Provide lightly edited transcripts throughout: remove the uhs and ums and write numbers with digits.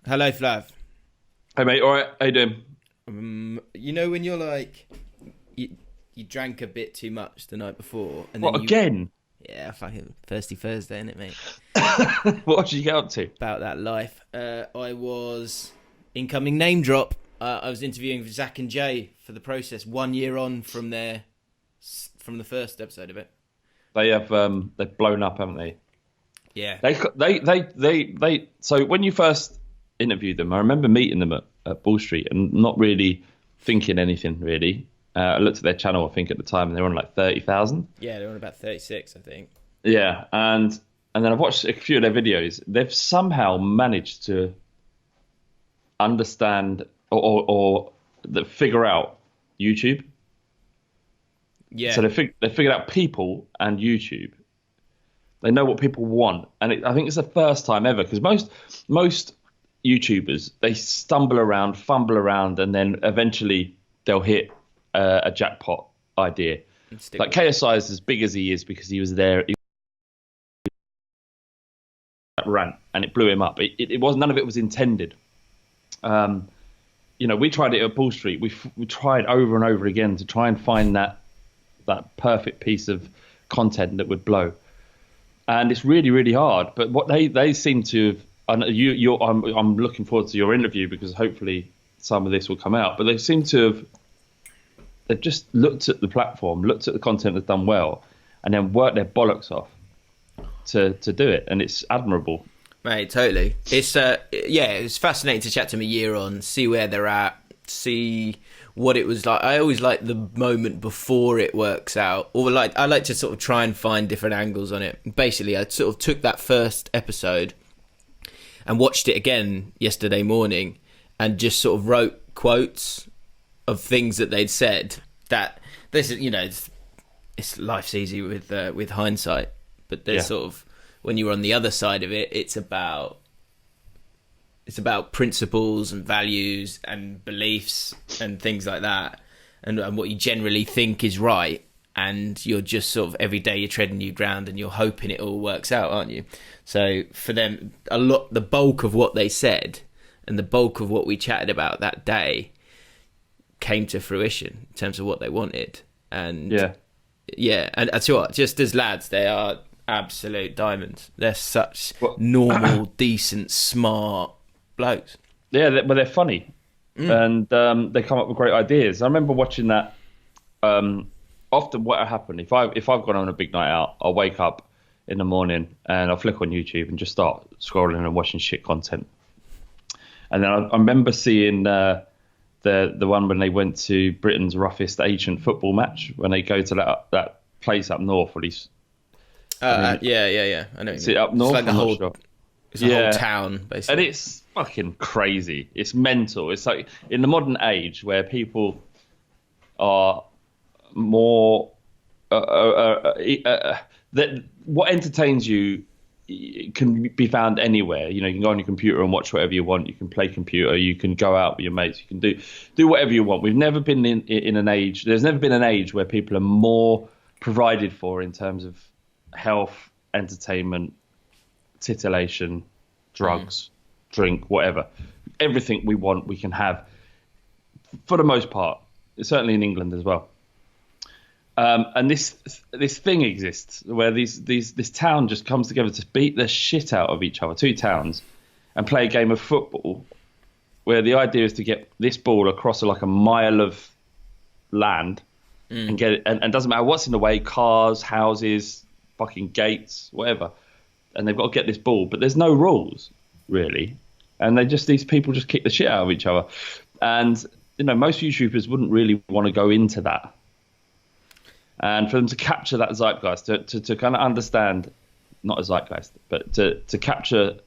Hello, Flav. Hey mate, all right? How you doing? When you're like, you drank a bit too much the night before, and then What you, again? yeah, fucking thirsty Thursday, innit, mate? What did you get up to? About that life. I was incoming name drop. I was interviewing Zac and Jay for the process 1 year on from the first episode of it. They've blown up, haven't they? Yeah. They. So when you first interviewed them, I remember meeting them at Ball Street and not really thinking anything really. I looked at their channel, I think at the time, and they were on like 30,000. Yeah, they were on about 36, I think. Yeah, and then I've watched a few of their videos. They've somehow managed to understand or figure out YouTube. Yeah. So they figured out people and YouTube. They know what people want, and I think it's the first time ever because most YouTubers they stumble around, fumble around, and then eventually they'll hit a jackpot idea. Like KSI is as big as he is because he was there. Rant and it blew him up. It was none of it was intended. We tried it at Ball Street. We tried over and over again to try and find that perfect piece of content that would blow. And it's really, really hard. But what they seem to have, and I'm looking forward to your interview because hopefully some of this will come out. But they seem to have, they've just looked at the platform, looked at the content that's done well, and then worked their bollocks off to do it, and it's admirable. Mate, totally. It's fascinating to chat to them 1 year on, see where they're at, see what it was like. I always like the moment before it works out, or I like to sort of try and find different angles on it. Basically, I sort of took that first episode and watched it again yesterday morning, and just sort of wrote quotes of things that they'd said. That this is, it's life's easy with hindsight. But there's sort of, when you're on the other side of it, it's about principles and values and beliefs and things like that, and what you generally think is right. And you're just sort of every day you're treading new ground and you're hoping it all works out, aren't you? So for them, the bulk of what they said and the bulk of what we chatted about that day came to fruition in terms of what they wanted. And and I tell you what, just as lads, they are absolute diamonds. They're such normal, decent, smart blokes. Yeah, but they're funny, and they come up with great ideas. I remember watching that. Often, what happened if I've gone on a big night out, I'll wake up in the morning and I'll flick on YouTube and just start scrolling and watching shit content. And then I remember seeing the one when they went to Britain's roughest ancient football match when they go to that place up north. Where he's I know. Is it up north? It's like it's a whole town, basically. And it's fucking crazy. It's mental. It's like in the modern age where people are more that what entertains you can be found anywhere. You can go on your computer and watch whatever you want. You can play computer. You can go out with your mates. You can do whatever you want. We've never been in an age. There's never been an age where people are more provided for in terms of health, entertainment, titillation, drugs, drink, whatever. Everything we want, we can have for the most part. Certainly in England as well. And this thing exists where this town just comes together to beat the shit out of each other, two towns, and play a game of football where the idea is to get this ball across like a mile of land and get it, and doesn't matter what's in the way, cars, houses, fucking gates, whatever, and they've got to get this ball, but there's no rules really, and these people just kick the shit out of each other, and most YouTubers wouldn't really want to go into that, and for them to capture that zeitgeist, to kind of understand, not a zeitgeist, but to capture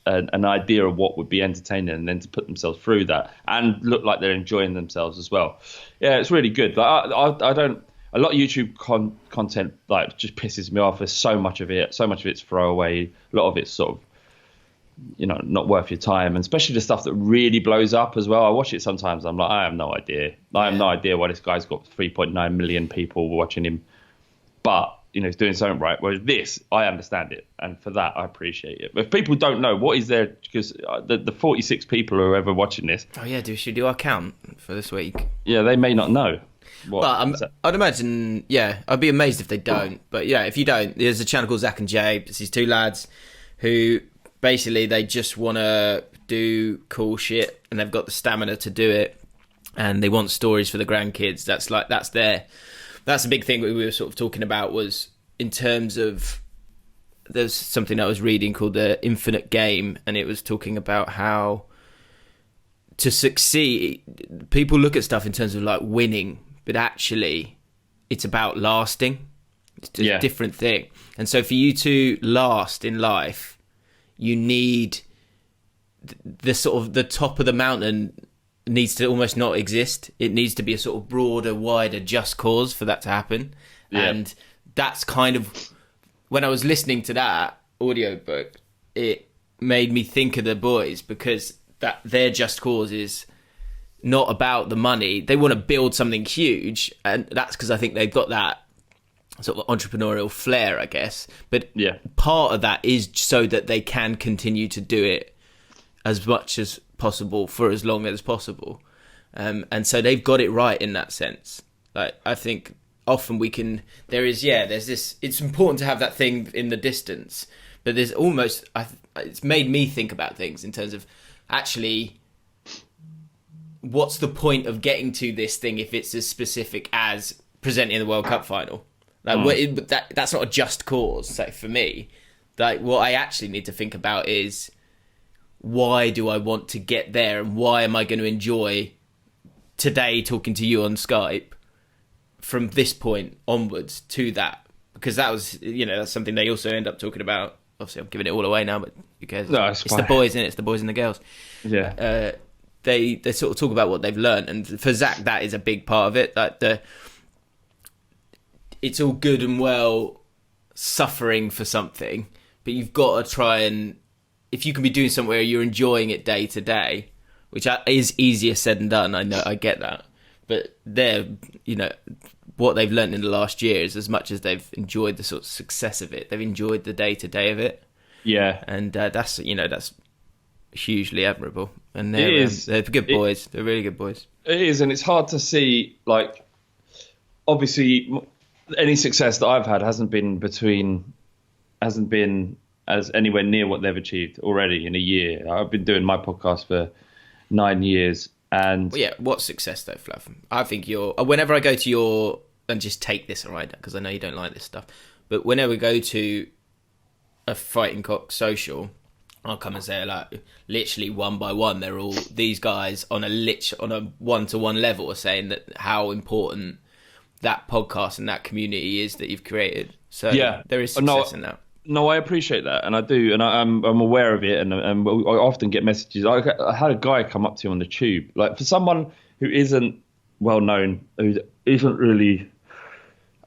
an idea of what would be entertaining, and then to put themselves through that and look like they're enjoying themselves as well. Yeah, it's really good. I don't. A lot of YouTube content like just pisses me off. There's so much of it. So much of it's throwaway. A lot of it's sort of, not worth your time. And especially the stuff that really blows up as well. I watch it sometimes. I'm like, I have no idea. I have no idea why this guy's got 3.9 million people watching him. But is doing something right. Whereas this, I understand it, and for that, I appreciate it. But if people don't know what is there, because the 46 people who are ever watching this, Oh yeah, should we do our count for this week? yeah, they may not know. I'd imagine, I'd be amazed if they don't. But yeah, if you don't, there's a channel called Zac and Jay. It's these two lads who basically they just want to do cool shit, and they've got the stamina to do it, and they want stories for the grandkids. That's a big thing we were sort of talking about, was in terms of, there's something I was reading called The Infinite Game, and it was talking about how to succeed, people look at stuff in terms of like winning, but actually it's about lasting. It's a different thing. And so for you to last in life, you need the sort of the top of the mountain needs to almost not exist. It needs to be a sort of broader, wider, just cause for that to happen. Yeah. And that's kind of, when I was listening to that audiobook, it made me think of the boys, because that their just cause is not about the money. They want to build something huge, and that's because I think they've got that sort of entrepreneurial flair, I guess. But part of that is so that they can continue to do it as much as possible for as long as possible, and so they've got it right in that sense. Like, I think often there's this, it's important to have that thing in the distance, but there's almost, it's made me think about things in terms of, actually, what's the point of getting to this thing if it's as specific as presenting the World Cup final? Like, that's not a just cause. So for me, like, what I actually need to think about is, why do I want to get there, and why am I going to enjoy today talking to you on Skype from this point onwards to that? Because that was, that's something they also end up talking about. Obviously, I'm giving it all away now, but who cares? No, it's the boys, isn't it? It's the boys and the girls. Yeah. They sort of talk about what they've learned, and for Zac, that is a big part of it. Like, it's all good and well suffering for something, but you've got to try and, if you can be doing somewhere you're enjoying it day to day, which is easier said than done. I know, I get that, but what they've learned in the last year is, as much as they've enjoyed the sort of success of it, they've enjoyed the day to day of it. Yeah, and that's hugely admirable. And they're good boys. They're really good boys. It is, and it's hard to see. Like, obviously, any success that I've had hasn't been as anywhere near what they've achieved already in a year. I've been doing my podcast for 9 years, and what success though, Flav? I think whenever I go to and just take this, all right, because I know you don't like this stuff, but whenever we go to a Fighting Cock social, I'll come and say, like, literally one by one, they're all, these guys on a one-to-one level are saying that how important that podcast and that community is that you've created. So there is success in that. No, I appreciate that, and I do, and I'm aware of it, and I often get messages. I had a guy come up to me on the tube, like, for someone who isn't well known, who isn't really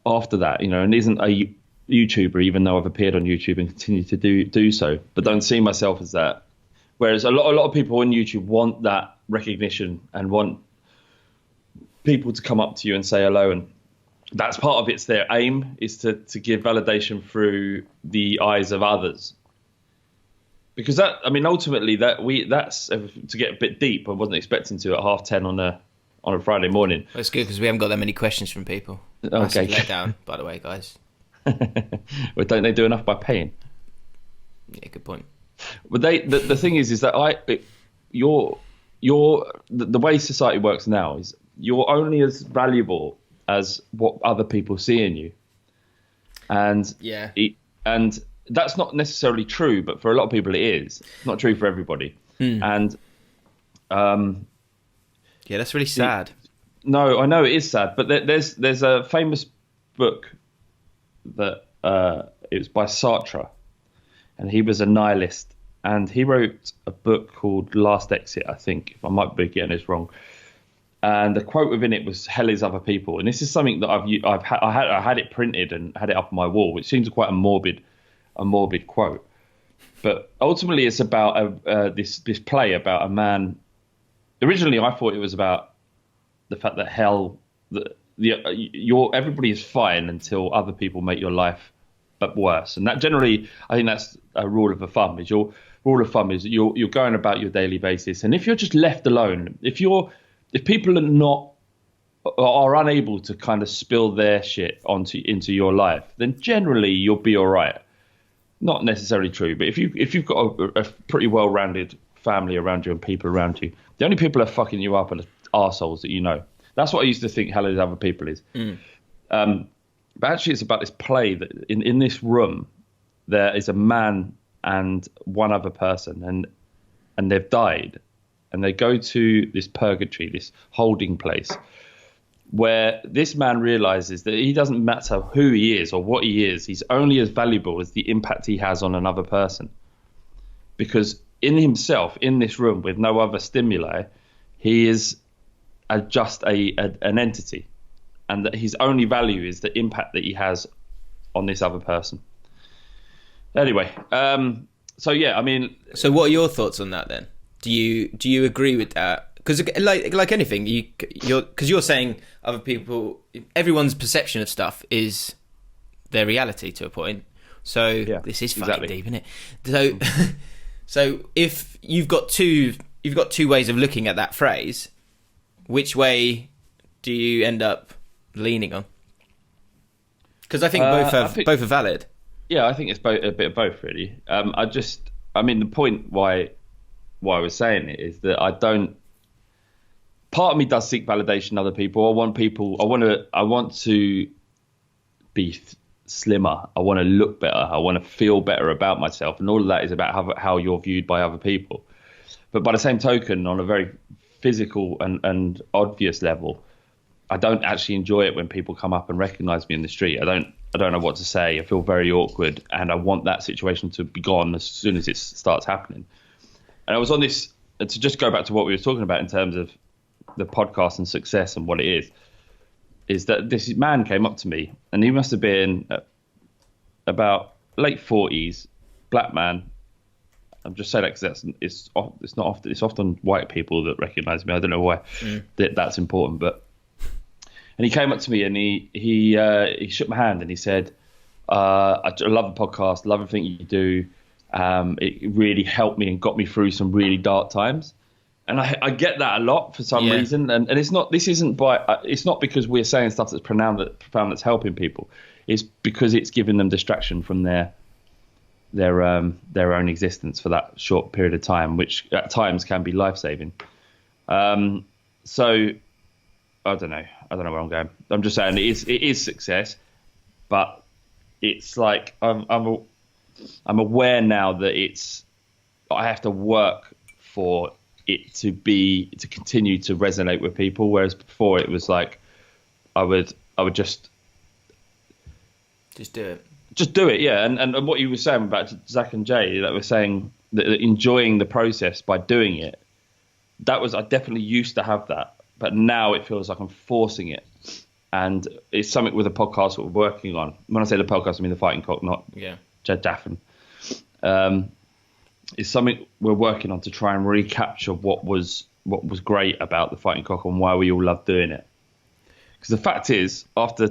after that, and isn't a YouTuber, even though I've appeared on YouTube and continue to do so, but don't see myself as that. Whereas a lot of people on YouTube want that recognition and want people to come up to you and say hello, and that's part of it's their aim, is to give validation through the eyes of others. Because ultimately that's to get a bit deep. I wasn't expecting to at 10:30 on a Friday morning. Well, it's good because we haven't got that many questions from people. Okay. Let down, by the way, guys. Well, don't they do enough by paying? Yeah, good point. But the thing is that the way society works now is you're only as valuable as what other people see in you, and and that's not necessarily true, but for a lot of people it is. It's not true for everybody. And that's really sad. No, I know it is sad, but there's a famous book that it was by Sartre, and he was a nihilist, and he wrote a book called Last Exit, I think. I might be getting this wrong. And the quote within it was "Hell is other people," and this is something that I had it printed and had it up on my wall, which seems quite a morbid quote. But ultimately, it's about this play about a man. Originally, I thought it was about the fact that hell, everybody is fine until other people make your life worse. And that generally, I think that's a rule of thumb. You're going about your daily basis, and if you're just left alone, if people are unable to kind of spill their shit into your life, then generally you'll be all right. Not necessarily true, but if you've got a pretty well-rounded family around you and people around you, the only people that are fucking you up are the arseholes that you know. That's what I used to think hello to other people is. But actually it's about this play that in this room there is a man and one other person, and they've died, and they go to this purgatory, this holding place, where this man realizes that he doesn't matter who he is or what he is. He's only as valuable as the impact he has on another person. Because in himself, in this room with no other stimuli, he is just an entity. And that his only value is the impact that he has on this other person. Anyway, so yeah, I mean... So what are your thoughts on that then? Do you agree with that? Because like anything, you're saying other people, everyone's perception of stuff is their reality to a point. So yeah, this is fucking deep, isn't it? So so if you've got two ways of looking at that phrase, which way do you end up leaning on? Because I think both are valid. Yeah, I think it's a bit of both really. The point why I was saying it is that I don't. Part of me does seek validation in other people. I want to be slimmer. I want to look better. I want to feel better about myself. And all of that is about how you're viewed by other people. But by the same token, on a very physical and obvious level, I don't actually enjoy it when people come up and recognize me in the street. I don't know what to say. I feel very awkward, and I want that situation to be gone as soon as it starts happening. And I was on this, to just go back to what we were talking about in terms of the podcast and success and what it is that this man came up to me, and he must have been about late 40s, black man. I'm just saying that because it's often white people that recognise me. I don't know why that's important, and he came up to me and he shook my hand and he said, I love the podcast, love everything you do. It really helped me and got me through some really dark times. And I get that a lot for some reason, and it's not because we're saying stuff that's profound that's helping people. It's because it's giving them distraction from their own existence for that short period of time, which at times can be life-saving. So I don't know where I'm going. I'm just saying it is success, but it's like I'm aware now that I have to work for it to continue to resonate with people, whereas before it was like I would just do it, yeah. And what you were saying about Zac and Jay, that was saying that enjoying the process by doing it, I definitely used to have that, but now it feels like I'm forcing it, and it's something with the podcast that we're working on. When I say the podcast, I mean the Fighting Cock, not Jaffn. It's something we're working on to try and recapture what was great about the Fighting Cock and why we all love doing it. Because the fact is, after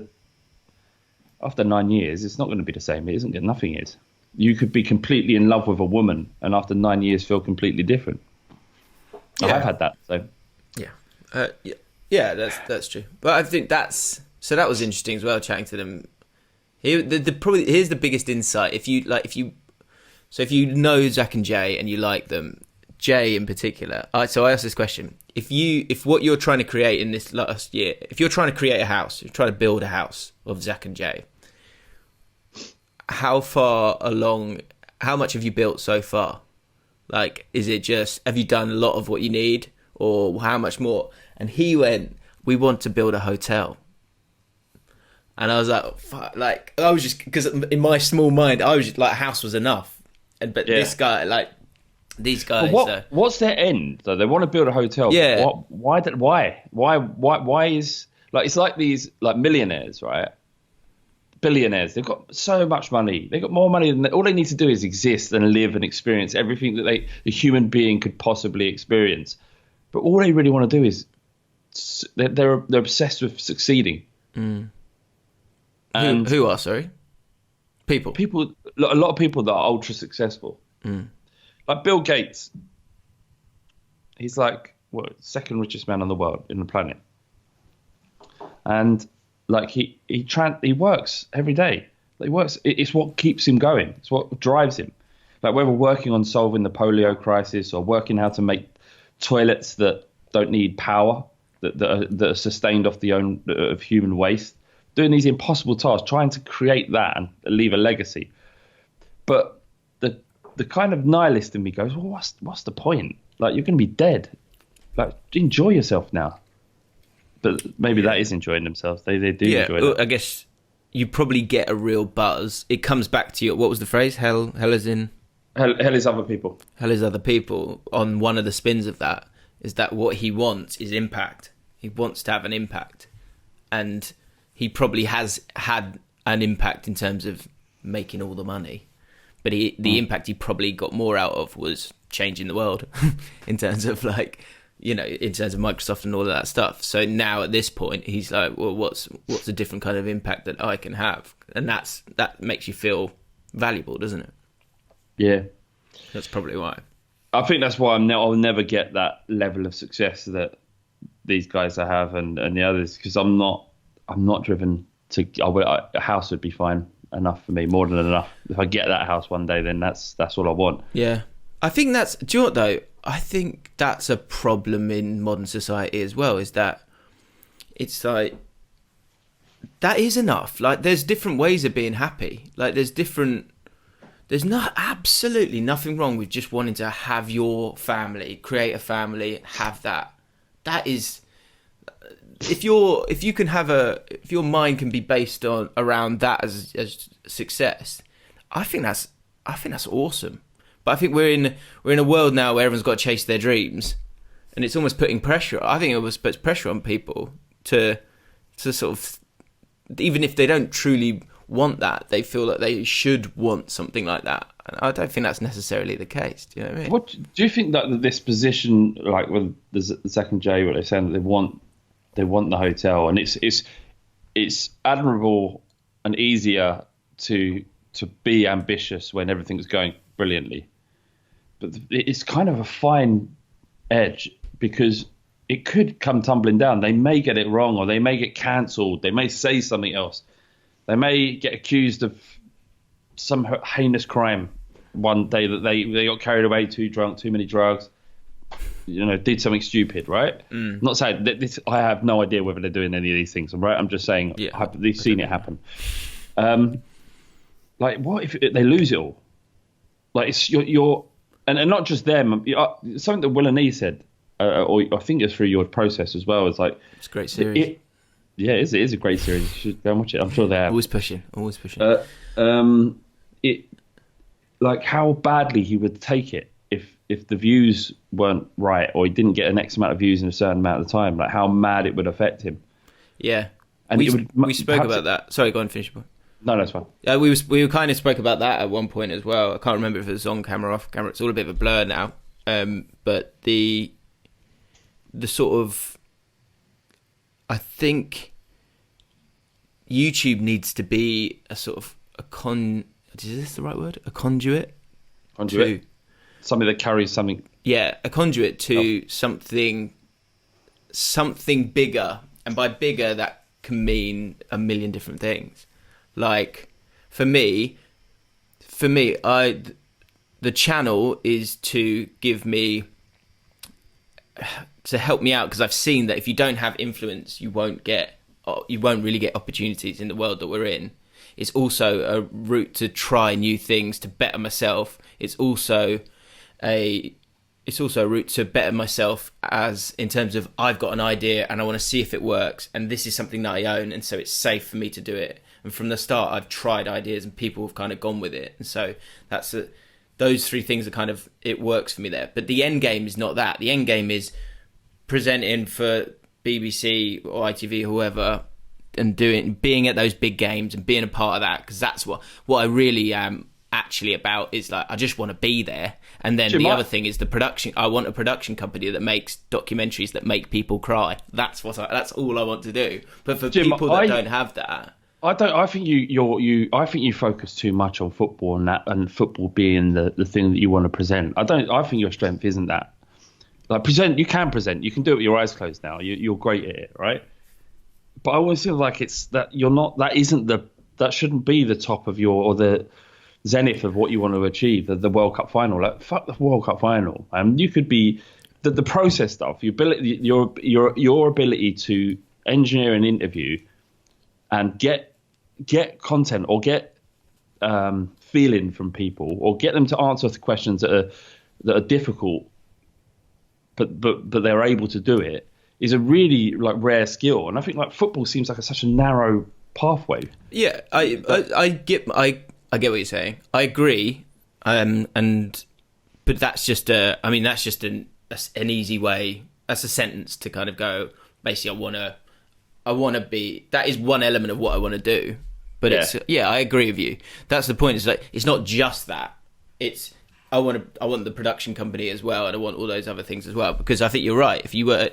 9 years, it's not going to be the same. It isn't. Nothing is. You could be completely in love with a woman, and after 9 years, feel completely different. Yeah. I have had that. So that's true. But I think that was interesting as well. Chatting to them, here's the biggest insight. If you know Zac and Jay and you like them, Jay in particular. So I asked this question: if what you're trying to create in this last year, if you're trying to create a house, you're trying to build a house of Zac and Jay, how far along? How much have you built so far? Like, is it just, have you done a lot of what you need, or how much more? And he went, we want to build a hotel. And I was like, fuck, like, I was just, because in my small mind, I was just like, a house was enough. But this guy, like, these guys. But what's their end? Though they want to build a hotel. Yeah. Why is, like, it's like these, like, millionaires, right? Billionaires. They've got so much money. They've got more money than all they need to do is exist and live and experience everything that a human being could possibly experience. But all they really want to do is they're obsessed with succeeding. And who are, sorry? People, a lot of people that are ultra successful, like Bill Gates. He's like second richest man on the world in the planet, and like he works every day. He works. It's what keeps him going. It's what drives him. Like whether working on solving the polio crisis or working how to make toilets that don't need power, that are sustained off of human waste, doing these impossible tasks, trying to create that and leave a legacy. But the kind of nihilist in me goes, well, what's the point? Like, you're going to be dead. Like, enjoy yourself now. But maybe that is enjoying themselves. They do enjoy it. I guess you probably get a real buzz. It comes back to you. What was the phrase? Hell is in... Hell is other people. Hell is other people. On one of the spins of that is that what he wants is impact. He wants to have an impact. And he probably has had an impact in terms of making all the money. But the impact he probably got more out of was changing the world in terms of like, you know, in terms of Microsoft and all of that stuff. So now at this point, he's like, well, what's a different kind of impact that I can have? And that makes you feel valuable, doesn't it? Yeah. That's probably why. I think that's why I'll never get that level of success that these guys have and the others, because I'm not driven to. A house would be fine enough for me, more than enough. If I get that house one day, then that's all I want. Yeah, I think that's. Do you know what though? I think that's a problem in modern society as well. Is that it's like that is enough. Like, there's different ways of being happy. Like, there's not absolutely nothing wrong with just wanting to have your family, create a family, have that. That is, if your mind can be based on around that as success, I think that's awesome. But I think we're in a world now where everyone's got to chase their dreams, and it's almost putting pressure. I think it almost puts pressure on people to sort of, even if they don't truly want that, they feel that they should want something like that. And I don't think that's necessarily the case. Do you know what I mean? What do you think that this position, like with the Zac and Jay, what they're saying, that they want the hotel, and it's admirable and easier to be ambitious when everything's going brilliantly, but it's kind of a fine edge, because it could come tumbling down. They may get it wrong, or they may get cancelled. They may say something else. They may get accused of some heinous crime one day, that they got carried away, too drunk, too many drugs, you know, did something stupid, right? I'm not saying that this, I have no idea whether they're doing any of these things, right? I'm just saying, they've seen it happen. Like, what if they lose it all? Like, it's you're and not just them. Something that Will and E said, or I think it's through your process as well. It's like, it's a great series. It is a great series. You should go and watch it. I'm sure they have. Always pushing. It, like, how badly he would take it if the views weren't right, or he didn't get an X amount of views in a certain amount of time. Like, how mad it would affect him. Yeah, and we spoke about that. Sorry, go on, finish. No, that's fine. We kind of spoke about that at one point as well. I can't remember if it was on camera or off camera. It's all a bit of a blur now. But the sort of, I think YouTube needs to be a sort of is this the right word? A conduit? Conduit? Something that carries something. Yeah, a conduit to something bigger. And by bigger, that can mean a million different things. Like, for me, the channel is to give me, to help me out, because I've seen that if you don't have influence, you won't really get opportunities in the world that we're in. It's also a route to try new things, to better myself. It's also a route to better myself, as in terms of, I've got an idea and I want to see if it works, and this is something that I own, and so it's safe for me to do it. And from the start, I've tried ideas and people have kind of gone with it. And so those three things are kind of, it works for me there. But the end game is not that. The end game is presenting for BBC or ITV or whoever, and being at those big games and being a part of that, because that's what I really am actually about. It's like I just want to be there. And then Jim, the other thing is the production. I want a production company that makes documentaries that make people cry. That's all I want to do. But for Jim, people that don't have that, I think I think you focus too much on football and football being the thing that you want to present. I think your strength isn't that. Like you can present. You can do it with your eyes closed now. You're great at it, right? But I always feel like it's that you're not. That shouldn't be the top of or the zenith of what you want to achieve. The World Cup final. Like fuck the World Cup final. You could be the process stuff. Your ability to engineer an interview and get content or get feeling from people or get them to answer the questions that are difficult, but they're able to do it, is a really like rare skill. And I think like football seems like such a narrow pathway. Yeah, I get what you're saying. I agree, but that's just an easy way. That's a sentence to kind of go. Basically, I want to be. That is one element of what I want to do. But I agree with you. That's the point. It's like it's not just that. It's I want the production company as well, and I want all those other things as well. Because I think you're right. If you were,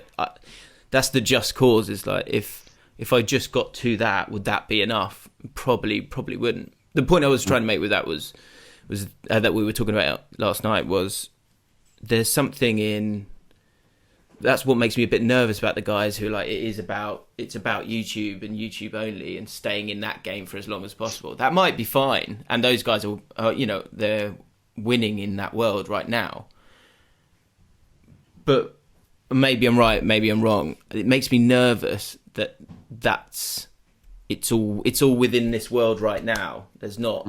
that's the just cause. Is like if I just got to that, would that be enough? Probably wouldn't. The point I was trying to make with that was that we were talking about last night was there's something in. That's what makes me a bit nervous about the guys who like it's about YouTube and YouTube only and staying in that game for as long as possible. That might be fine, and those guys are they're winning in that world right now. But maybe I'm right, maybe I'm wrong. It makes me nervous that it's all within this world right now. There's not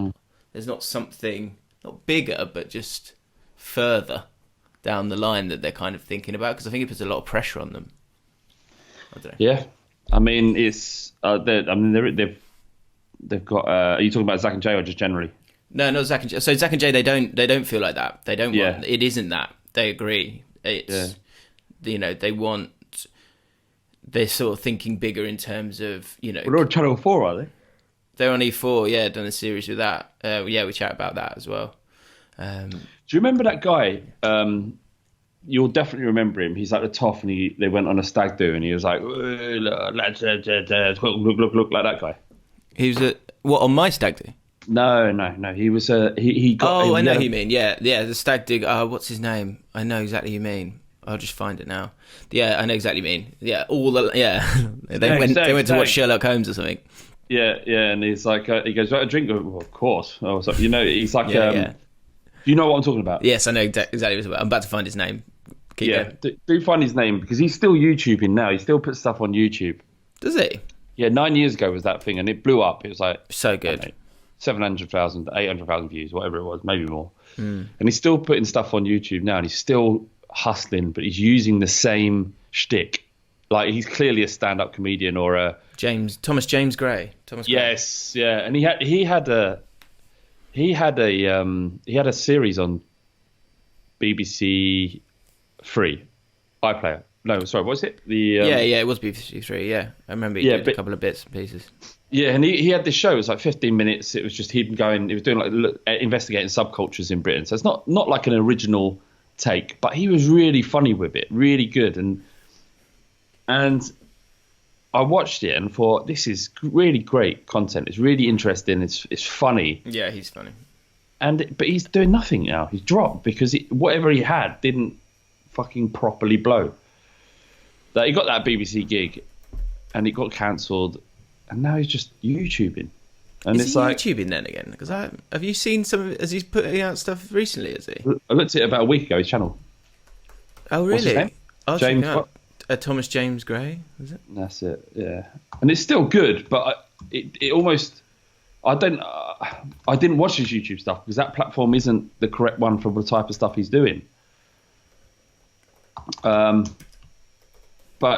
something not bigger, but just further down the line that they're kind of thinking about, because I think it puts a lot of pressure on them. I don't know. Yeah, I mean it's they've got. Are you talking about Zac and Jay or just generally? No, not Zac and Jay. So Zac and Jay, they don't feel like that. They don't. Want, it isn't that. They agree. It's they want. They're sort of thinking bigger in terms of Well, they're on Channel 4, are they? They're on E4. Yeah, done a series with that. We chat about that as well. Do you remember that guy? You'll definitely remember him. He's like the toff, and they went on a stag do, and he was like, look, like that guy. He was on my stag do? No. He was he got. Oh, I know who you mean. Yeah, the stag do. What's his name? I know exactly who you mean. I'll just find it now. Yeah, I know exactly what you mean. Yeah, they went to watch Sherlock Holmes or something. Yeah, and he's like, he goes, "A drink?" Well, of course. I was like, he's like, Do you know what I'm talking about? Yes, I know exactly what it's about. I'm about to find his name. Do find his name, because he's still YouTubing now. He still puts stuff on YouTube. Does he? Yeah, 9 years ago was that thing, and it blew up. It was like so good. 700,000, 800,000 views, whatever it was, maybe more. And he's still putting stuff on YouTube now, and he's still hustling, but he's using the same shtick. Like he's clearly a stand-up comedian or a Thomas James Gray. Yes, yeah, and he had a series on BBC Three, iPlayer. No, sorry, what was it? It was BBC Three. Yeah, I remember he did a couple of bits and pieces. Yeah, and he had this show. It was like 15 minutes. It was just him going. He was doing like investigating subcultures in Britain. So it's not like an original take, but he was really funny with it, really good. And I watched it and thought, this is really great content. It's really interesting. It's funny. Yeah, he's funny. But he's doing nothing now. He's dropped because whatever he had didn't fucking properly blow. That he got that BBC gig, and it got cancelled, and now he's just YouTubing. And is he YouTubing then again? Because have you seen some? Has he putting out stuff recently? Has he? I looked at it about a week ago. His channel. Oh really? What's his name? James. Thomas James Gray. Was it? That's it. Yeah, and it's still good, but it almost. I didn't watch his YouTube stuff because that platform isn't the correct one for the type of stuff he's doing. But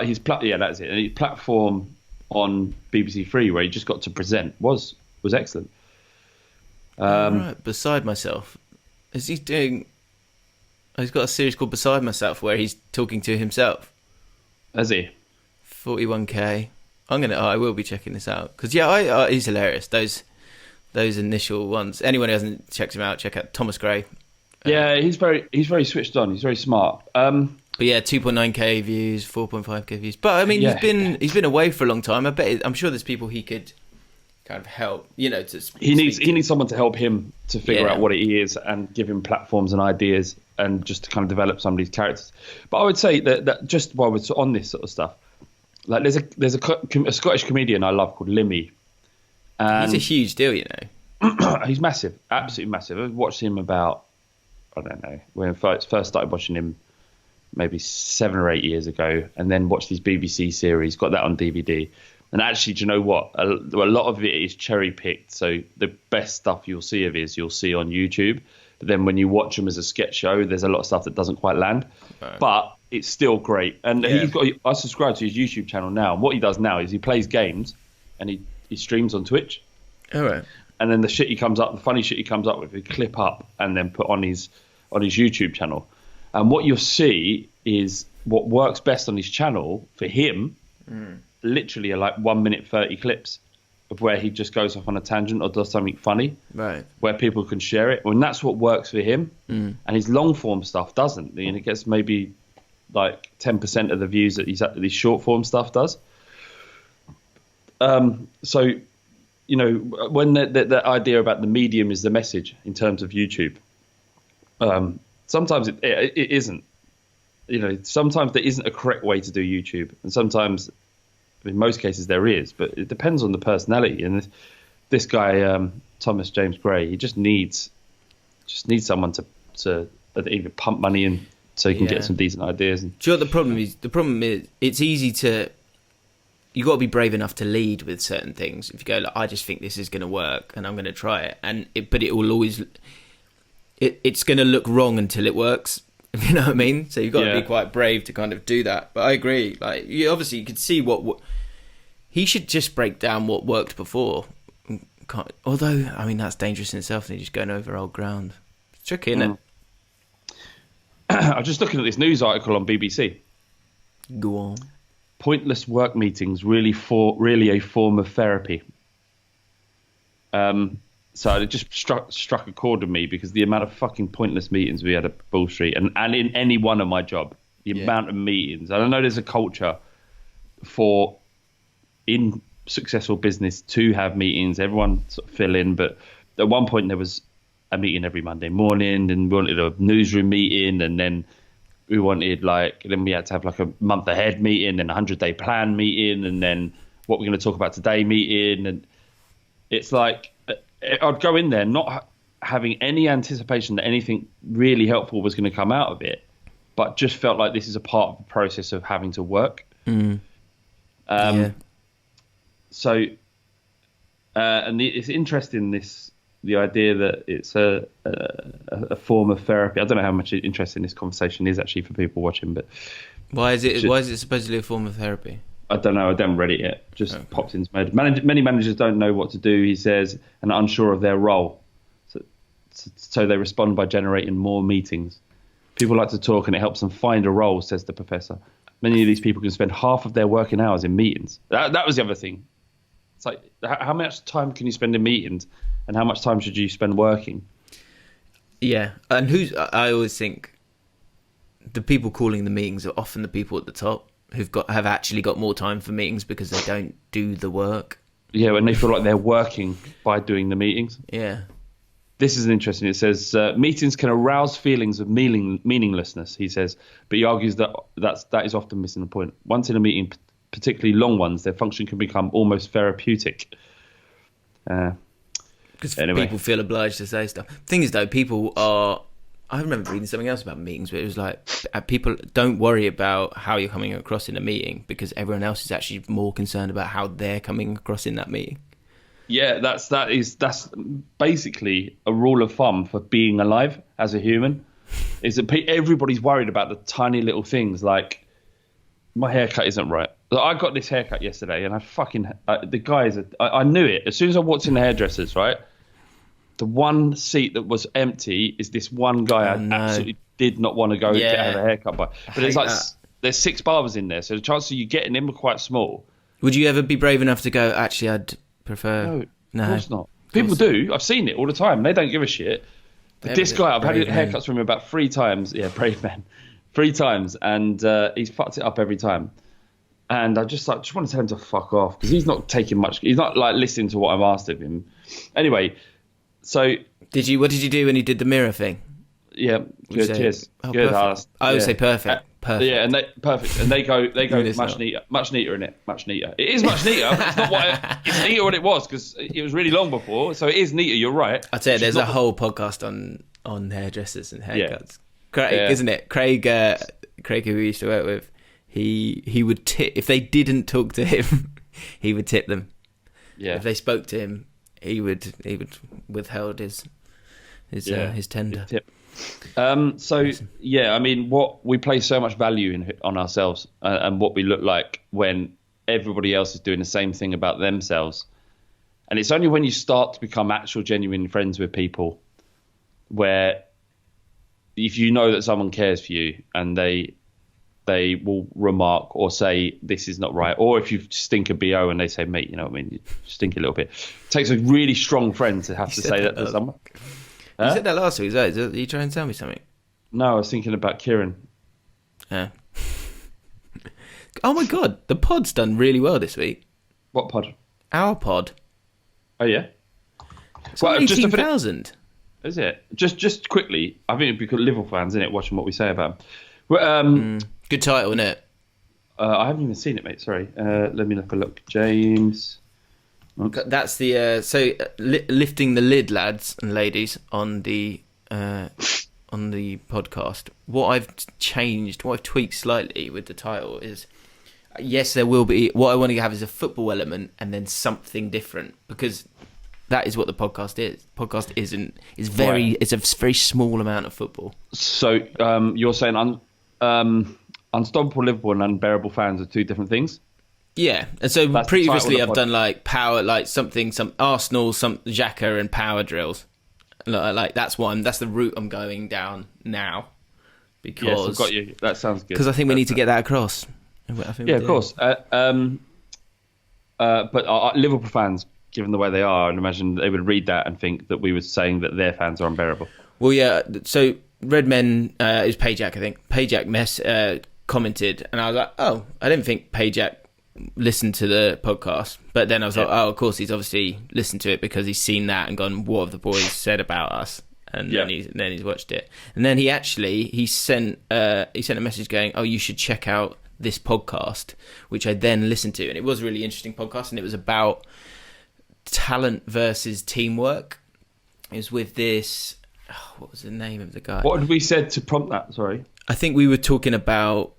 that's it. And his platform on BBC Three, where he just got to present, was excellent. Right, Beside Myself. Is he doing? He's got a series called Beside Myself where he's talking to himself. Has he? 41K. I will be checking this out because he's hilarious. those initial ones. Anyone who hasn't checked him out, check out Thomas Gray. Yeah, he's very switched on. He's very smart. But yeah, 2.9k views, 4.5k views. But I mean, he's been away for a long time. I'm sure there's people he could kind of help. You know, he needs someone to help him to figure out what he is and give him platforms and ideas and just to kind of develop some of these characters. But I would say that just while we're on this sort of stuff, like there's a Scottish comedian I love called Limmy. He's a huge deal, you know. He's massive, absolutely massive. I watched him about, I don't know, when I first started watching him maybe 7 or 8 years ago, and then watched his BBC series, got that on DVD. And actually, do you know what? A lot of it is cherry picked. So the best stuff you'll see of his, you'll see on YouTube. But then when you watch him as a sketch show, there's a lot of stuff that doesn't quite land. Right. But it's still great. And I subscribe to his YouTube channel now. And what he does now is he plays games and he streams on Twitch. All right. And then the funny shit he comes up with, he clip up and then put on his YouTube channel. And what you'll see is what works best on his channel for him. Literally are like 1 minute 30 clips of where he just goes off on a tangent or does something funny, right? Where people can share it. And that's what works for him. And his long form stuff doesn't. And it gets maybe like 10% of the views that his short form stuff does. So, you know, when the idea about the medium is the message in terms of YouTube, sometimes it isn't. You know, sometimes there isn't a correct way to do YouTube, and sometimes, in most cases, there is. But it depends on the personality. And this guy, Thomas James Gray, he just needs someone to either pump money in so he can get some decent ideas. Do you know what the problem is? The problem is it's easy to. You got to be brave enough to lead with certain things. If you go, like, I just think this is going to work, and I'm going to try it, but it will always. It's going to look wrong until it works. You know what I mean? So you've got to be quite brave to kind of do that. But I agree. Like, you could see what he should just break down what worked before. Although, I mean, that's dangerous in itself. And he's just going over old ground. It's tricky, isn't it? I was just looking at this news article on BBC. Go on. Pointless work meetings really a form of therapy. So it just struck a chord with me because the amount of fucking pointless meetings we had at Bull Street and in any one of my job, the amount of meetings. And I know there's a culture in successful business to have meetings. Everyone sort of fill in, but at one point there was a meeting every Monday morning, and we wanted a newsroom meeting, and then we wanted then we had to have like a month ahead meeting and a 100-day plan meeting, and then what we're going to talk about today meeting. And it's like, I'd go in there not having any anticipation that anything really helpful was going to come out of it, but just felt like this is a part of the process of having to work. So, and it's interesting, the idea that it's a form of therapy. I don't know how much interesting this conversation is actually for people watching, but why is it supposedly a form of therapy? I don't know. I haven't read it yet. Just popped into my head. Many managers don't know what to do, he says, and are unsure of their role. So they respond by generating more meetings. People like to talk, and it helps them find a role, says the professor. Many of these people can spend half of their working hours in meetings. That was the other thing. It's like, how much time can you spend in meetings, and how much time should you spend working? Yeah, and I always think the people calling the meetings are often the people at the top have actually got more time for meetings because they don't do the work. Yeah, when they feel like they're working by doing the meetings. Yeah. This is interesting. It says meetings can arouse feelings of meaninglessness, he says, but he argues that is often missing the point. Once in a meeting, particularly long ones, their function can become almost therapeutic. Because people feel obliged to say stuff. The thing is, though, people are... I remember reading something else about meetings where it was like, people don't worry about how you're coming across in a meeting because everyone else is actually more concerned about how they're coming across in that meeting. Yeah, that's basically a rule of thumb for being alive as a human, is that everybody's worried about the tiny little things, like my haircut isn't right. I got this haircut yesterday, and the guys, I knew it as soon as I walked in the hairdressers. Right, the one seat that was empty is this one guy absolutely did not want to go to have a haircut by. But it's like there's 6 barbers in there, so the chances of you getting in were quite small. Would you ever be brave enough to go, actually, I'd prefer... No, of course not. People do. I've seen it all the time. They don't give a shit. But this guy, I've had haircuts from him about 3 times. Yeah, brave man. 3 times, and he's fucked it up every time. And I just want to tell him to fuck off, because he's not taking much. He's not like listening to what I've asked of him. Anyway, so what did you do when he did the mirror thing? Yeah, good. Cheers. Good. Perfect. I would say perfect. Perfect. Yeah, and they go much neater in it, much neater. It is much neater. It's not it's neater what it was, because it was really long before, so it is neater. You're right. I'd say there's a whole podcast on hairdressers and haircuts. Craig, isn't it? Craig, who we used to work with, he would tip if they didn't talk to him. He would tip them. Yeah. If they spoke to him, he would withheld his tender. Tip. So yeah, I mean, what we place so much value on ourselves and what we look like when everybody else is doing the same thing about themselves, and it's only when you start to become actual genuine friends with people where, if you know that someone cares for you and they will remark or say this is not right, or if you stink a BO and they say, mate, you know what I mean, you stink a little bit. It takes a really strong friend to have to say that to someone. You said that last week. Are you trying to tell me something? No, I was thinking about Kieran. Yeah. Oh my God, the pod's done really well this week. What pod? Our pod. Oh yeah. It's well, 18,000. Is it? Just quickly, I think because Liverpool fans, isn't it, watching what we say about them. Well, good title, isn't it? I haven't even seen it, mate. Sorry. Let me have a look. James. Oops. That's the lifting the lid, lads and ladies, on the podcast. What I've changed, what I've tweaked slightly with the title is, yes, there will be. What I want to have is a football element and then something different, because that is what the podcast is. Podcast is very. Right. It's a very small amount of football. So you're saying Unstoppable Liverpool and Unbearable Fans are 2 different things? Yeah, and so that's previously I've done like power, like some Arsenal, some Xhaka and power drills. Like that's the route I'm going down now. Because yes, I've got you. That sounds good. Because I think we need to get that across. Yeah, of course. But Liverpool fans, given the way they are, and imagine they would read that and think that we were saying that their fans are unbearable. Well, yeah. So Redmen is Pajak, I think. Pajak commented, and I was like, oh, I didn't think Pajak listened to the podcast, but then I was like, oh, of course he's obviously listened to it because he's seen that and gone, what have the boys said about us? And then he's watched it, and then he sent a message going, oh, you should check out this podcast, which I then listened to, and it was a really interesting podcast, and it was about talent versus teamwork. It was with this, what was the name of the guy? What had we said to prompt that? Sorry, I think we were talking about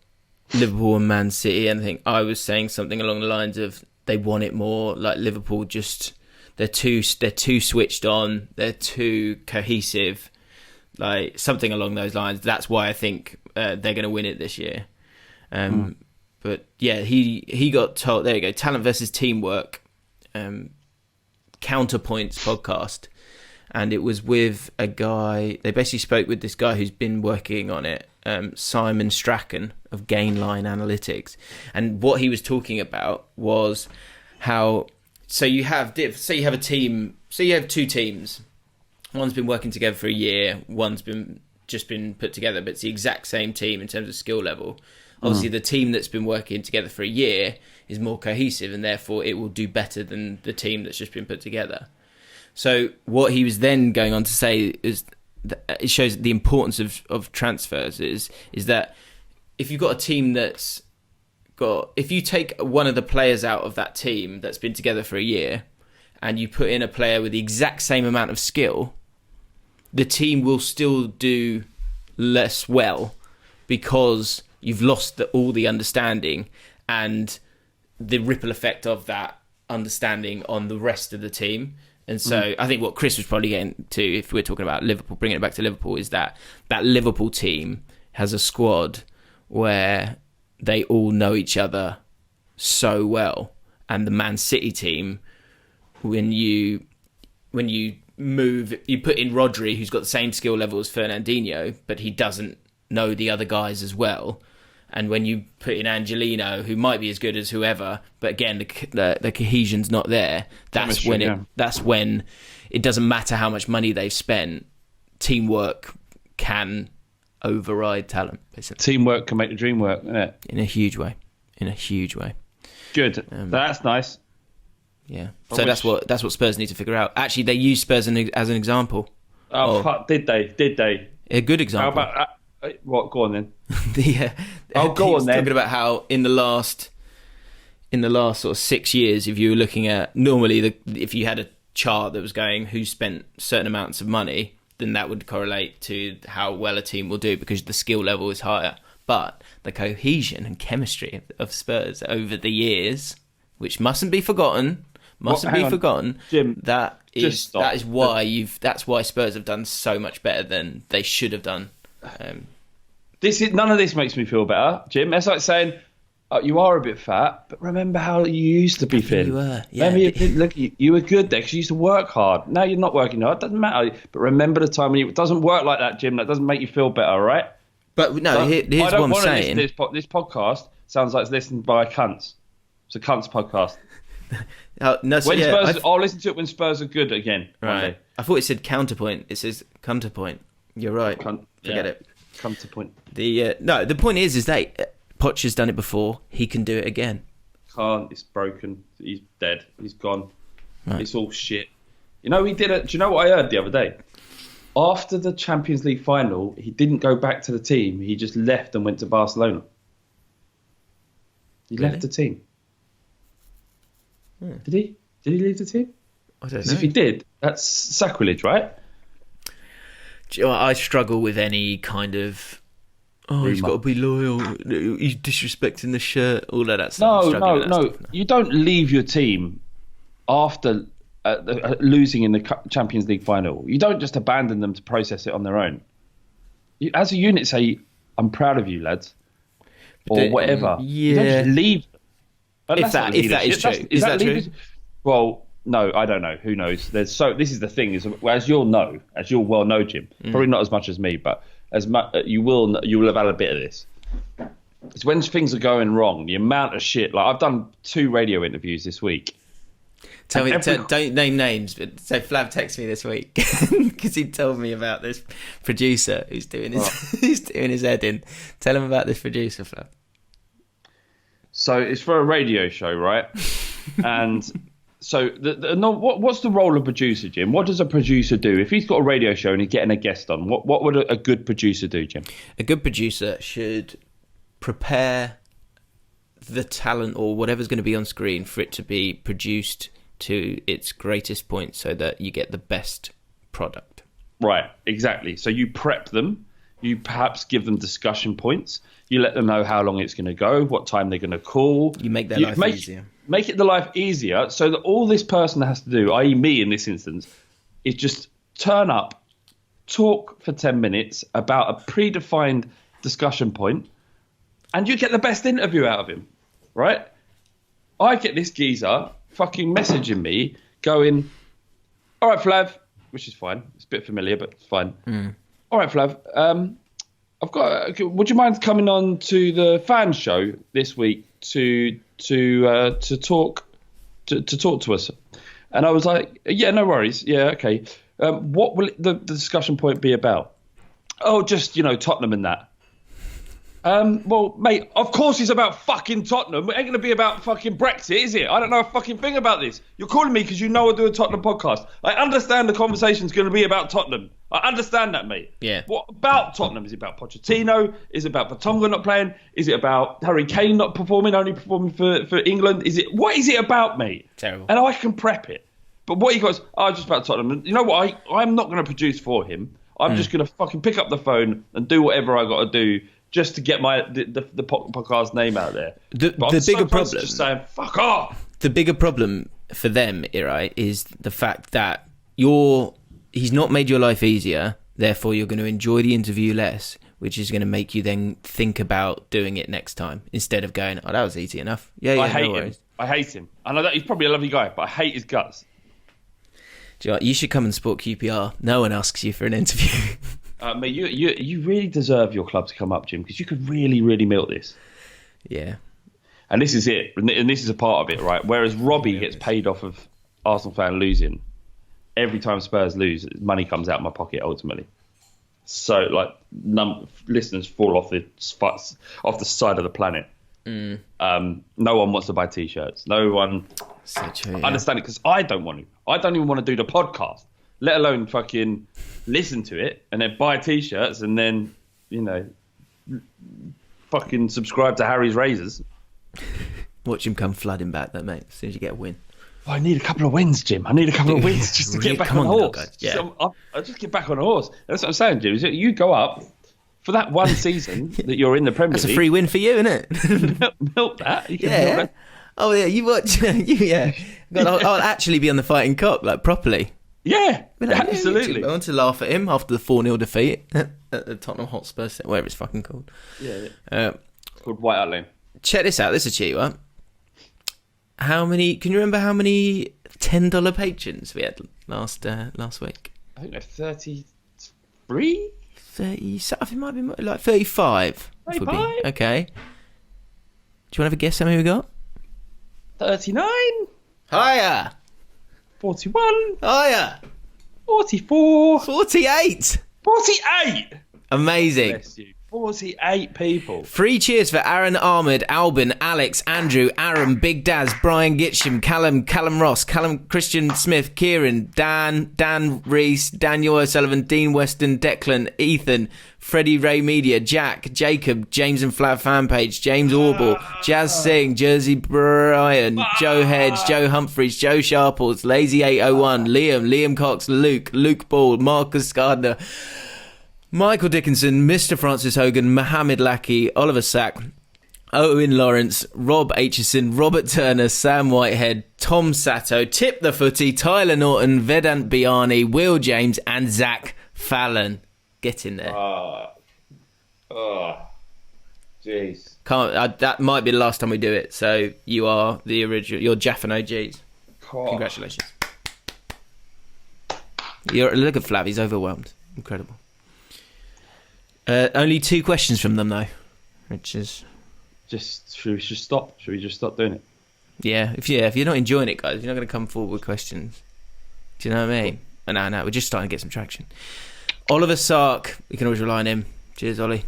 Liverpool and Man City, and I think I was saying something along the lines of they want it more like Liverpool. Just they're too switched on, they're too cohesive, like something along those lines. That's why I think they're going to win it this year. But yeah, he got told, there you go, talent versus teamwork, counterpoints podcast, and it was with a guy. They basically spoke with this guy who's been working on it, Simon Strachan of Gainline Analytics, and what he was talking about was how, so you have a team, so you have 2 teams, one's been working together for a year, one's been put together, but it's the exact same team in terms of skill level. Obviously the team that's been working together for a year is more cohesive, and therefore it will do better than the team that's just been put together. So what he was then going on to say is it shows the importance of transfers is that if you've got a team if you take one of the players out of that team that's been together for a year and you put in a player with the exact same amount of skill, the team will still do less well because you've lost all the understanding and the ripple effect of that understanding on the rest of the team. And so I think what Chris was probably getting to, if we're talking about Liverpool, bringing it back to Liverpool, is that Liverpool team has a squad where they all know each other so well. And the Man City team, when you move, you put in Rodri, who's got the same skill level as Fernandinho, but he doesn't know the other guys as well. And when you put in Angelino, who might be as good as whoever, but again the cohesion's not there. That's when it doesn't matter how much money they've spent. Teamwork can override talent, basically. Teamwork can make the dream work, isn't it? In a huge way. Good. That's nice. Yeah. So that's what Spurs need to figure out. Actually, they use Spurs as an example. Did they? A good example. How about what? Go on then. Go on then. Talking about how in the last sort of 6 years, if you were looking at normally if you had a chart that was going who spent certain amounts of money, then that would correlate to how well a team will do because the skill level is higher. But the cohesion and chemistry of Spurs over the years, which mustn't be forgotten, Jim, that's why Spurs have done so much better than they should have done. None of this makes me feel better, Jim. That's like saying you are a bit fat, but remember how you used to be thin. You were, yeah. You were good there because you used to work hard. Now you're not working hard. It doesn't matter. But remember the time when it doesn't work like that, Jim. That doesn't make you feel better, right? But no, here's what I'm saying. This podcast sounds like it's listened by cunts. It's a cunts podcast. I'll listen to it when Spurs are good again. Right. I thought it said counterpoint. It says counterpoint. You're right. Forget it. Counterpoint. The point is that Poch has done it before. He can do it again. Can't. It's broken. He's dead. He's gone. Right. It's all shit. You know, do you know what I heard the other day? After the Champions League final, he didn't go back to the team. He just left and went to Barcelona. He left the team. Did he? Did he leave the team? I don't know. Because if he did, that's sacrilege, right? Do you know what? I struggle with any kind of... he's got to be loyal. He's disrespecting the shirt. All of that stuff. No. You don't leave your team after losing in the Champions League final. You don't just abandon them to process it on their own. You, as a unit, say, "I'm proud of you, lads," or whatever. You don't just leave. If that is true, is that true? Well, no, I don't know. Who knows? This is the thing. As you'll well know, Jim. Probably not as much as me, but as much you will have had a bit of this. It's when things are going wrong. The amount of shit. Like I've done 2 radio interviews this week. Don't name names, but so Flav texted me this week because he told me about this producer who's doing his head in. Tell him about this producer, Flav. So it's for a radio show, right? And so what's the role of producer, Jim? What does a producer do if he's got a radio show and he's getting a guest on? What would a good producer do, Jim? A good producer should prepare the talent or whatever's going to be on screen for it to be produced to its greatest point so that you get the best product. Right, exactly. So you prep them, you perhaps give them discussion points, you let them know how long it's going to go, what time they're going to call. You make their life easier. Make it the life easier so that all this person has to do, i.e. me in this instance, is just turn up, talk for 10 minutes about a predefined discussion point, and you get the best interview out of him, right? I get this geezer fucking messaging me going, all right, Flav, which is fine. It's a bit familiar, but it's fine. All right, Flav, would you mind coming on to the fan show this week to talk to us? And I was like, yeah, no worries. Yeah, okay. What will the discussion point be about? Oh, just, Tottenham and that. Well, mate, of course it's about fucking Tottenham. It ain't going to be about fucking Brexit, is it? I don't know a fucking thing about this. You're calling me because you know I do a Tottenham podcast. I understand the conversation's going to be about Tottenham. I understand that, mate. Yeah. What about Tottenham? Is it about Pochettino? Is it about Vertonghen not playing? Is it about Harry Kane not performing, only performing for England? What is it about, mate? Terrible. And I can prep it. But what he goes, just about Tottenham. And you know what? I'm not going to produce for him. I'm just going to fucking pick up the phone and do whatever I got to do just to get the podcast name out there. The bigger problem, just saying fuck off. The bigger problem for them, right, is the fact that he's not made your life easier. Therefore, you're going to enjoy the interview less, which is going to make you then think about doing it next time instead of going, "Oh, that was easy enough." Yeah, I hate him. I hate him. I know that he's probably a lovely guy, but I hate his guts. Do you know what? You should come and support QPR. No one asks you for an interview. Mate, you really deserve your club to come up, Jim, because you could really, really milk this. Yeah. And this is it. And this is a part of it, right? Whereas Robbie gets paid off of Arsenal fan losing. every time Spurs lose, money comes out of my pocket ultimately. So like listeners fall off the side of the planet. No one wants to buy t-shirts. No one. So true, I understand it because I don't want to. I don't even want to do the podcast, let alone fucking listen to it and then buy t-shirts and then, you know, fucking subscribe to Harry's Razors. Watch him come flooding back, though, mate. As soon as you get a win. I need a couple of wins, Jim. I need a couple of wins just to get back on the horse. Yeah. I'll just get back on the horse. That's what I'm saying, Jim. You go up for that one season that you're in the Premier League. That's a free win for you, isn't it? milk that. You can Yeah. milk that. Oh, yeah, you watch. Yeah. I'll actually be on the fighting cock, like, properly. Yeah, But, like, absolutely. I want to laugh at him after the 4-0 defeat at the Tottenham Hotspur, whatever it's fucking called. Yeah. It's called White Hart Lane. Check this out. This is a cheat one. Can you remember how many $10 patrons we had last week? I think they're 33? 30, I think it might be like 35. 35? Okay. Do you want to have a guess how many we got? 39? Higher. 41? Higher. 44? 48. 48? Amazing. Bless you. 48 people. 3 cheers for Aaron, Ahmed, Albin, Alex, Andrew, Aaron, Big Daz, Brian Gitcham, Callum Ross, Callum Christian Smith, Kieran, Dan Reese, Daniel O'Sullivan, Dean Weston, Declan, Ethan, Freddie Ray Media, Jack, Jacob, James and Flav Fanpage, James Orble, Jazz Singh, Jersey Brian, Joe Hedge, Joe Humphreys, Joe Sharples, Lazy 801, Liam Cox, Luke Ball, Marcus Gardner, Michael Dickinson, Mr. Francis Hogan, Mohammed Lackey, Oliver Sack, Owen Lawrence, Rob Aitchison, Robert Turner, Sam Whitehead, Tom Sato, Tip the Footy, Tyler Norton, Vedant Biani, Will James and Zach Fallon. Get in there. Jeez. That might be the last time we do it, so you are the original. You're Jaffn OGs. Congratulations. Look at Flav, he's overwhelmed. Incredible. Only 2 questions from them though, which is Should we just stop? Should we just stop doing it? yeah. If you're not enjoying it, guys, if you're not going to come forward with questions, do you know what I mean? No, we're just starting to get some traction. Oliver Sark, we can always rely on him. Cheers, Ollie.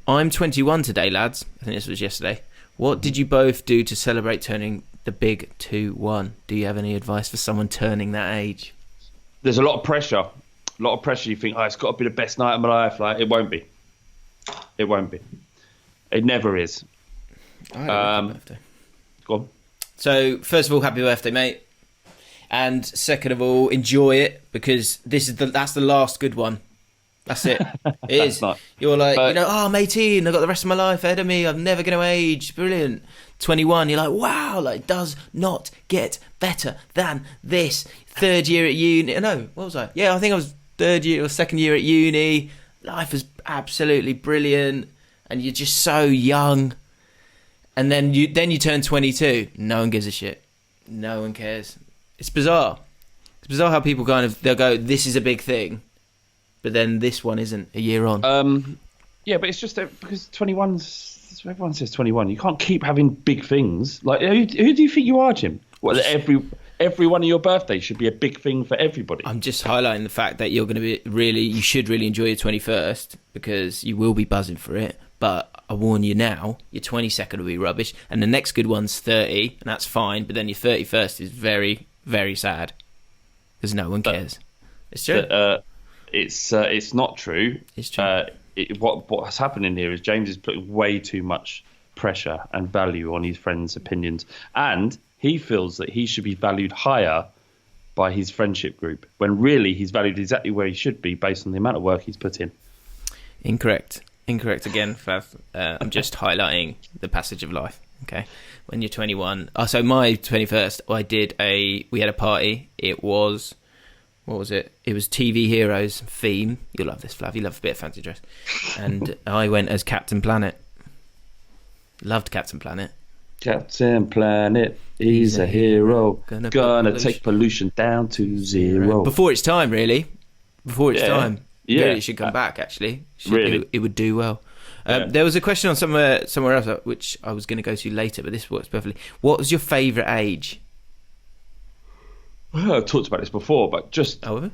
I'm 21 today, lads. I think this was yesterday. What did you both do to celebrate turning the big 2-1? Do you have any advice for someone turning that age? There's a lot of pressure. You think, it's got to be the best night of my life. Like, it won't be. It won't be. It never is. I had a happy birthday. Go on. So, first of all, happy birthday, mate. And second of all, enjoy it, because that's the last good one. That's it. It is. Nice. You're like, I'm 18, I've got the rest of my life ahead of me, I'm never going to age. Brilliant. 21, you're like, wow, like, does not get better than this. 3rd year at uni. No, what was I? Yeah, I think I was 3rd year or 2nd year at uni. Life was absolutely brilliant, and you're just so young. And then you turn 22. No one gives a shit. No one cares. It's bizarre. It's bizarre how people they'll go, this is a big thing, but then this one isn't a year on. Yeah, but it's just because 21's, everyone says 21. You can't keep having big things. Like, who do you think you are, Jim? What, every one of your birthdays should be a big thing for everybody. I'm just highlighting the fact that you're going to be you should really enjoy your 21st, because you will be buzzing for it. But I warn you now, your 22nd will be rubbish, and the next good one's 30, and that's fine. But then your 31st is very, very sad, because no one cares. It's true. It's not true. It's true. What's happening here is James is putting way too much pressure and value on his friends' opinions, and he feels that he should be valued higher by his friendship group, when really he's valued exactly where he should be based on the amount of work he's put in. Incorrect again, Flav. I'm just highlighting the passage of life. Okay, when you're 21. So my 21st, we had a party. It was, what was it? It was TV Heroes theme. You'll love this, Flav. You love a bit of fancy dress. And I went as Captain Planet. Loved Captain Planet. Captain Planet, he's a hero. Gonna take pollution down to 0. Before its time, really. Before its time. Yeah. Really, it should come back, actually. Really? It would do well. There was a question on somewhere else, which I was going to go to later, but this works perfectly. What was your favourite age? I've talked about this before, but just However,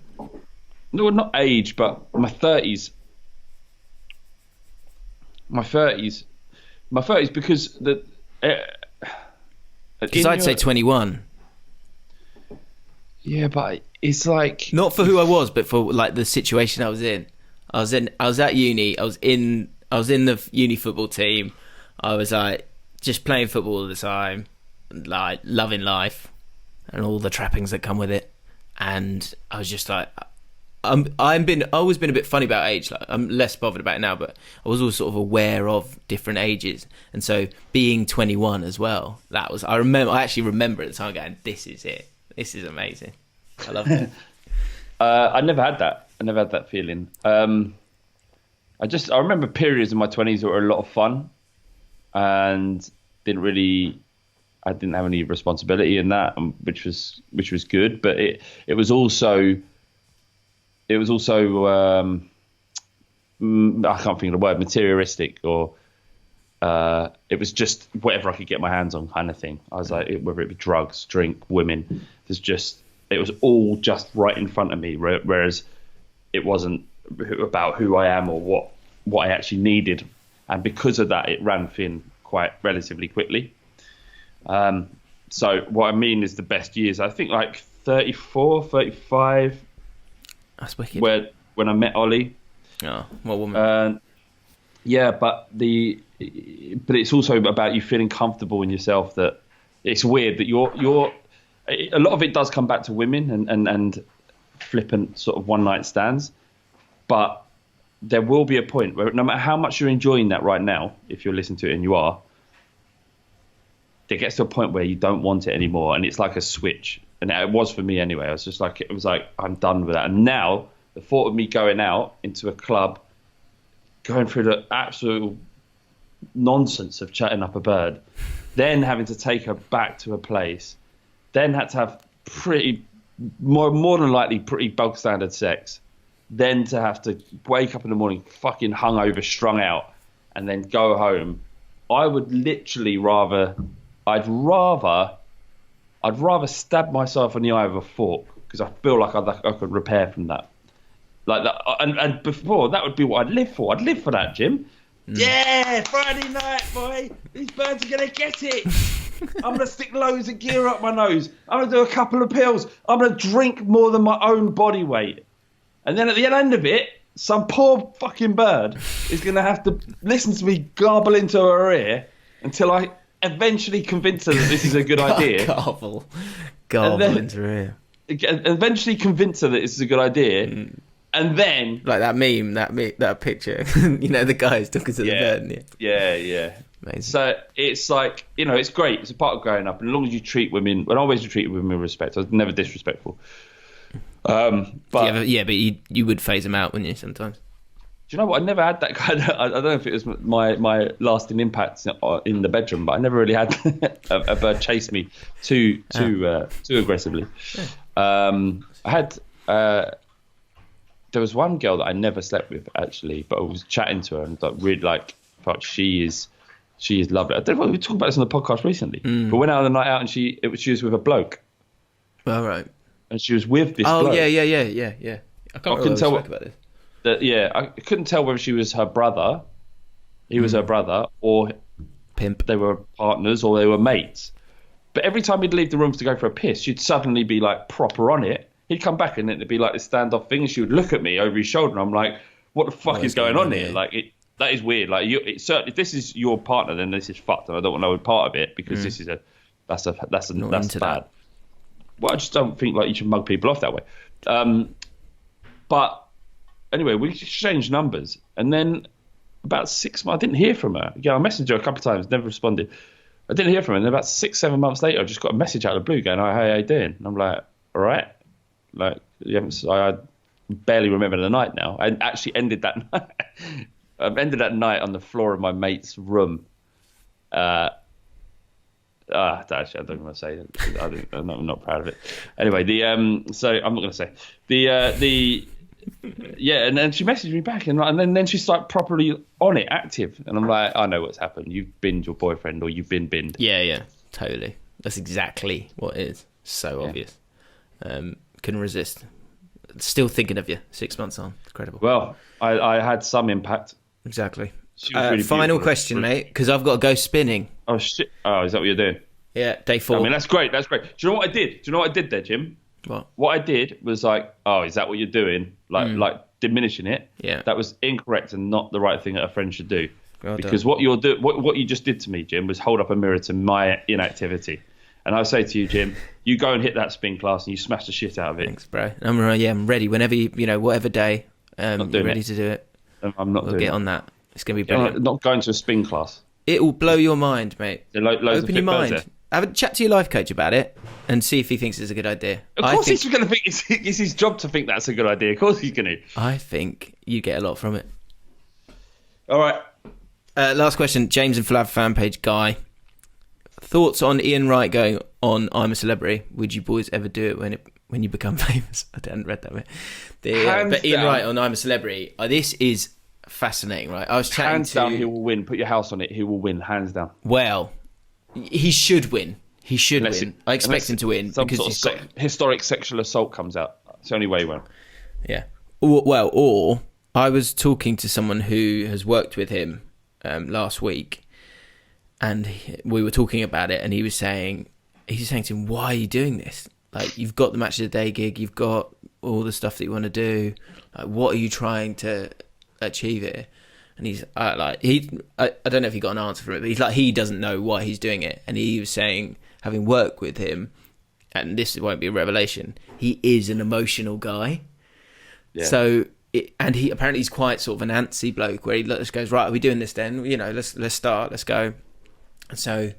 no, not age, but my 30s. My 30s, because because I'd say 21. Yeah, but it's like Not for who I was, but for like the situation I was in. I was at uni. I was in the uni football team. I was like just playing football all the time, like loving life and all the trappings that come with it. And I was just like, I've always been a bit funny about age. Like I'm less bothered about it now, but I was always sort of aware of different ages. And so being 21 as well, I actually remember at the time going, this is it. This is amazing. I love it. I never had that. I never had that feeling. I remember periods in my 20s that were a lot of fun, and I didn't have any responsibility in that, which was good. But it was also I can't think of the word, materialistic, or it was just whatever I could get my hands on kind of thing. I was like, whether it be drugs, drink, women, it was all just right in front of me, whereas it wasn't about who I am or what I actually needed. And because of that, it ran thin quite relatively quickly. So what I mean is the best years, I think like 34, 35. That's wicked. When I met Ollie. Oh, what woman. Yeah, but it's also about you feeling comfortable in yourself. That it's weird that you're a lot of it does come back to women and flippant sort of one night stands, but there will be a point where no matter how much you're enjoying that right now, if you're listening to it and you are, there gets to a point where you don't want it anymore, and it's like a switch. And it was for me anyway. It was like I'm done with that. And now the thought of me going out into a club, going through the absolute nonsense of chatting up a bird, then having to take her back to a place, then had to have more than likely pretty bog standard sex, then to have to wake up in the morning fucking hungover, strung out, and then go home. I would literally I'd rather stab myself in the eye with a fork, because I feel like I could repair from that. Like that, and before that would be what I'd live for. I'd live for that, Jim. Yeah, Friday night, boy. These birds are gonna get it. I'm gonna stick loads of gear up my nose. I'm gonna do a couple of pills. I'm gonna drink more than my own body weight. And then at the end of it, some poor fucking bird is gonna have to listen to me garble into her ear until I eventually convince her that this is a good idea. Garble into her ear. Eventually convince her that this is a good idea. And then, like that meme, that picture, you know, the guys talking to the bird. Yeah. Amazing. So it's like, you know, it's great. It's a part of growing up. And as long as you treat women, and I always treat women with respect. I was never disrespectful. But but you would phase them out, wouldn't you? Sometimes. Do you know what? I never had that kind of. I don't know if it was my lasting impact in the bedroom, but I never really had a bird chase me too aggressively. Yeah. I had. There was one girl that I never slept with actually, but I was chatting to her and really thought she is lovely. I don't know, we talked about this on the podcast recently, but went out on a night out and she was with a bloke. All right. And she was with this bloke. Oh yeah. I couldn't tell about this. I couldn't tell whether she was her brother, he was her brother, or pimp. They were partners or they were mates. But every time he'd leave the rooms to go for a piss, she'd suddenly be like proper on it. He'd come back and it'd be like this standoff thing, and she would look at me over his shoulder, and I'm like, "What the fuck is going on here?" Like, that is weird. Like, certainly, if this is your partner, then this is fucked, and I don't want no part of it, because this is that's bad. Well, I just don't think like you should mug people off that way. But anyway, we exchanged numbers, and then about 6 months, I didn't hear from her. Yeah, I messaged her a couple of times, never responded. I didn't hear from her, and then about 6-7 months later, I just got a message out of the blue going, "Oh, hey, how you doing?" And I'm like, "All right." Like, I barely remember the night now. I actually ended that night. I ended that night on the floor of my mate's room. Actually, I don't want to say it. I'm not proud of it. Anyway, so I'm not going to say yeah. And then she messaged me back, and then she's like properly on it, active, and I'm like, I know what's happened. You've binned your boyfriend, or you've been binned. Yeah, totally. That's exactly what it is. So obvious. couldn't resist. Still thinking of you 6 months on. Incredible. Well, I had some impact. Exactly. Really final question, mate, because I've got to go spinning. Oh, shit. Oh, is that what you're doing? Yeah, day 4. I mean, that's great. Do you know what I did? Do you know what I did there, Jim? What I did was like, oh, is that what you're doing? Like diminishing it. Yeah. That was incorrect and not the right thing that a friend should do. Well because done. what you just did to me, Jim, was hold up a mirror to my inactivity. And I say to you, Jim, you go and hit that spin class and you smash the shit out of it. Thanks, bro. I'm ready. Whenever whatever day you're ready to do it. I'm not we'll doing get it. on that. It's going to be brilliant. Not going to a spin class. It will blow your mind, mate. Open your mind. Have a chat to your life coach about it and see if he thinks it's a good idea. Of course he's going to think it's his job to think that's a good idea. Of course he's going to. I think you get a lot from it. All right. Last question. James and Flav fan page guy. Thoughts on Ian Wright going on I'm a Celebrity? Would you boys ever do it when you become famous? I hadn't read that bit. But Ian Wright on I'm a Celebrity. This is fascinating, right? I was chatting hands down, he will win. Put your house on it. He will win, hands down. Well, he should win. He should win. I expect him to win because he's got historic sexual assault comes out. It's the only way he won't. Yeah. Or I was talking to someone who has worked with him last week, and we were talking about it, and he was saying to him, "Why are you doing this? Like, you've got the Match of the Day gig, you've got all the stuff that you want to do. Like, what are you trying to achieve here?" And he's I don't know if he got an answer from it, but he's like, he doesn't know why he's doing it. And he was saying, having worked with him, and this won't be a revelation, he is an emotional guy. Yeah. So, he apparently he's quite sort of an antsy bloke where he just goes, right, are we doing this then? Let's start, let's go. And so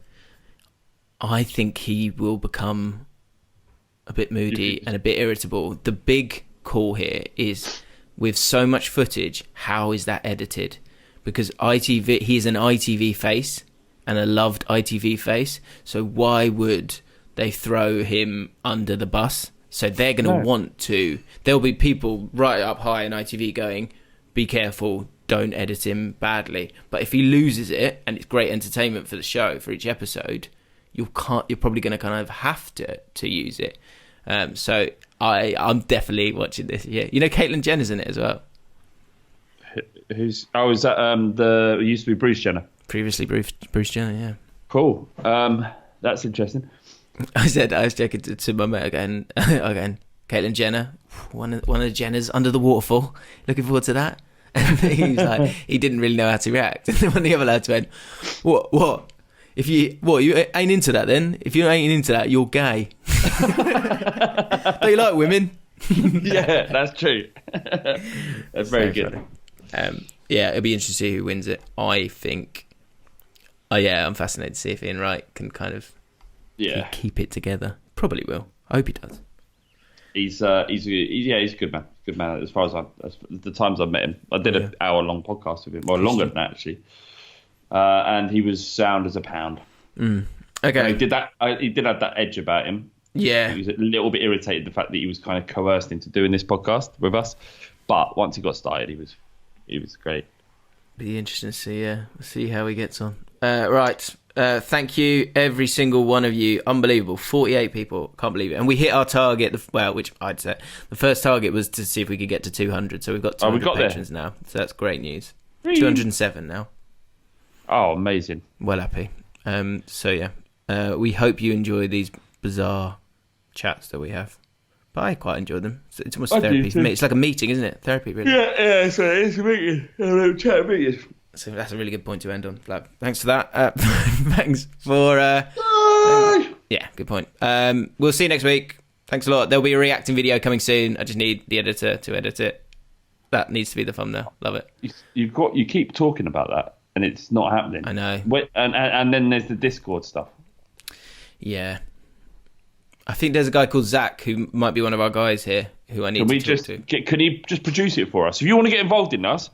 I think he will become a bit moody and a bit irritable. The big call here is, with so much footage, how is that edited? Because he's an ITV face and a loved ITV face. So why would they throw him under the bus? So they're going to want to. There'll be people right up high in ITV going, be careful, don't edit him badly. But if he loses it and it's great entertainment for the show, for each episode, you're probably going to kind of have to use it. So I'm definitely watching this. Yeah, Caitlyn Jenner's in it as well. Is that it used to be Bruce Jenner? Previously Bruce Jenner, yeah. Cool. That's interesting. I was joking to my mate again. Caitlyn Jenner, one of the Jenners under the waterfall. Looking forward to that. And he was like, he didn't really know how to react. And then one of the other lads went, "What? You ain't into that then? If you ain't into that, you're gay." Don't you like women? Yeah, that's true. That's very good. Yeah, it'll be interesting to see who wins it. I think. I'm fascinated to see if Ian Wright can kind of keep it together. Probably will. I hope he does. He's a good man. Good man. As far as the times I've met him, I did an hour-long podcast with him, or longer than that actually. And he was sound as a pound. Okay. And he did that. He did have that edge about him. Yeah. He was a little bit irritated the fact that he was kind of coerced into doing this podcast with us, but once he got started, he was great. Be interesting to see. We'll see how he gets on. Right. Thank you, every single one of you. Unbelievable. 48 people. Can't believe it. And we hit our target. Which I'd say the first target was to see if we could get to 200. So we've got 200 patrons now. So that's great news. 207 now. Oh, amazing. Well happy. We hope you enjoy these bizarre chats that we have. But I quite enjoy them. It's almost therapy for me. It's like a meeting, isn't it? Therapy, really. Yeah, so it's a meeting. A chat meeting. So that's a really good point to end on, Flab. Thanks for that. Thanks for... yeah, good point. We'll see you next week. Thanks a lot. There'll be a reacting video coming soon. I just need the editor to edit it. That needs to be the thumbnail. Love it. You keep talking about that, and it's not happening. I know. And then there's the Discord stuff. Yeah. I think there's a guy called Zach who might be one of our guys here who I need to talk to. Can he just produce it for us? If you want to get involved in us,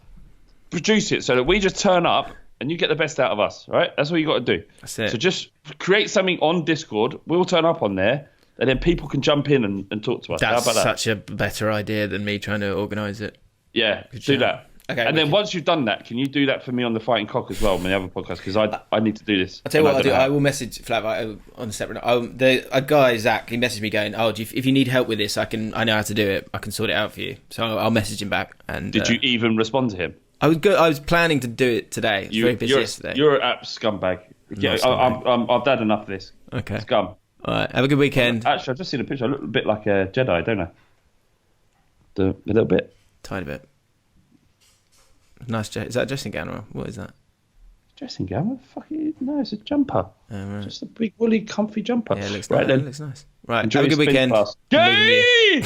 produce it so that we just turn up and you get the best out of us, right? That's what you got to do. That's it. So just create something on Discord. We'll turn up on there, and then people can jump in and talk to us. That's How about that? Such a better idea than me trying to organise it. Yeah, do that. Okay. And then once you've done that, can you do that for me on the Fighting Cock as well, on the other podcast? Because I need to do this. I'll tell you what I'll do. I will message Flav on a separate note. A guy, Zach, he messaged me going, if you need help with this, I know how to do it. I can sort it out for you. So I'll message him back. And did you even respond to him? I was planning to do it today. It's very busy yesterday. You're an app scumbag. Yeah, I've had enough of this. Okay. Scum. All right. Have a good weekend. Actually, I've just seen a picture. I look a bit like a Jedi, don't I? A little bit. Tiny bit. Nice. Is that a dressing gown or what is that? Dressing gown? What the fuck? No, it's a jumper. Right. Just a big, woolly, comfy jumper. Yeah, it looks right nice. Then. It looks nice. Right. Enjoy have a good weekend. Yay!